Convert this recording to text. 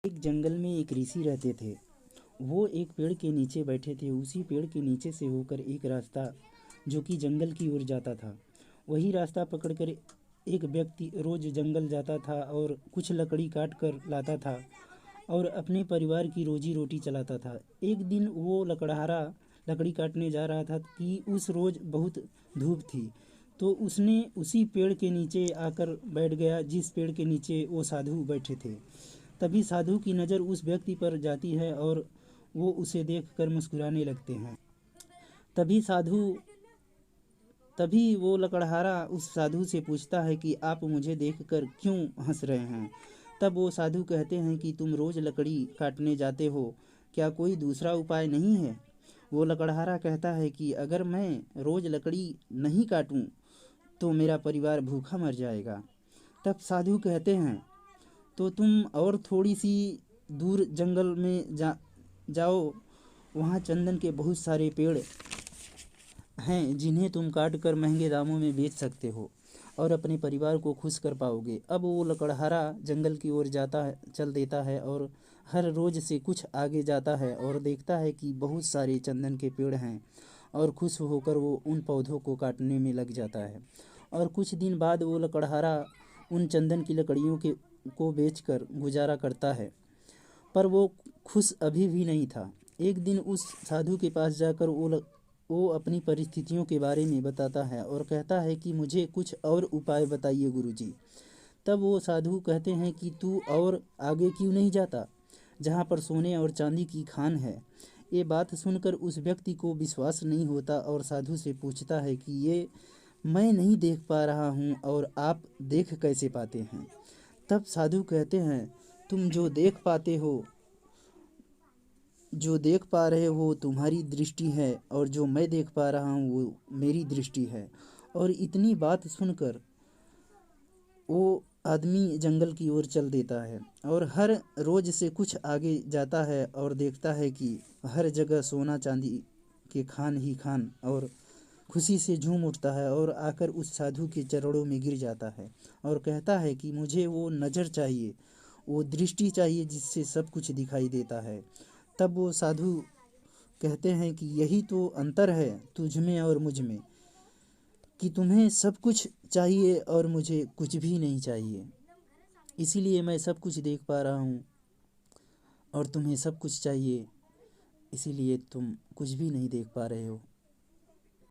एक जंगल में एक ऋषि रहते थे। वो एक पेड़ के नीचे बैठे थे। उसी पेड़ के नीचे से होकर एक रास्ता जो कि जंगल की ओर जाता था, वही रास्ता पकड़कर एक व्यक्ति रोज जंगल जाता था और कुछ लकड़ी काट कर लाता था और अपने परिवार की रोजी रोटी चलाता था। एक दिन वो लकड़हारा लकड़ी काटने जा रहा था कि उस रोज बहुत धूप थी, तो उसने उसी पेड़ के नीचे आकर बैठ गया जिस पेड़ के नीचे वो साधु बैठे थे। तभी साधु की नज़र उस व्यक्ति पर जाती है और वो उसे देखकर मुस्कुराने लगते हैं। तभी साधु तभी वो लकड़हारा उस साधु से पूछता है कि आप मुझे देखकर क्यों हंस रहे हैं। तब वो साधु कहते हैं कि तुम रोज़ लकड़ी काटने जाते हो, क्या कोई दूसरा उपाय नहीं है। वो लकड़हारा कहता है कि अगर मैं रोज़ लकड़ी नहीं काटूं तो मेरा परिवार भूखा मर जाएगा। तब साधु कहते हैं तो तुम और थोड़ी सी दूर जंगल में जाओ, वहाँ चंदन के बहुत सारे पेड़ हैं जिन्हें तुम काट कर महंगे दामों में बेच सकते हो और अपने परिवार को खुश कर पाओगे। अब वो लकड़हारा जंगल की ओर जाता है, चल देता है और हर रोज से कुछ आगे जाता है और देखता है कि बहुत सारे चंदन के पेड़ हैं और खुश होकर वो उन पौधों को काटने में लग जाता है। और कुछ दिन बाद वो लकड़हारा उन चंदन की लकड़ियों के को बेचकर गुजारा करता है, पर वो खुश अभी भी नहीं था। एक दिन उस साधु के पास जाकर वो अपनी परिस्थितियों के बारे में बताता है और कहता है कि मुझे कुछ और उपाय बताइए गुरुजी। तब वो साधु कहते हैं कि तू और आगे क्यों नहीं जाता, जहाँ पर सोने और चांदी की खान है। ये बात सुनकर उस व्यक्ति को विश्वास नहीं होता और साधु से पूछता है कि ये मैं नहीं देख पा रहा हूँ और आप देख कैसे पाते हैं। तब साधु कहते हैं तुम जो देख पा रहे हो तुम्हारी दृष्टि है और जो मैं देख पा रहा हूँ वो मेरी दृष्टि है। और इतनी बात सुनकर वो आदमी जंगल की ओर चल देता है और हर रोज से कुछ आगे जाता है और देखता है कि हर जगह सोना चांदी के खान ही खान, और खुशी से झूम उठता है और आकर उस साधु के चरणों में गिर जाता है और कहता है कि मुझे वो नज़र चाहिए, वो दृष्टि चाहिए जिससे सब कुछ दिखाई देता है। तब वो साधु कहते हैं कि यही तो अंतर है तुझ में और मुझ में, कि तुम्हें सब कुछ चाहिए और मुझे कुछ भी नहीं चाहिए। इसीलिए मैं सब कुछ देख पा रहा हूँ और तुम्हें सब कुछ चाहिए, इसीलिए तुम कुछ भी नहीं देख पा रहे हो।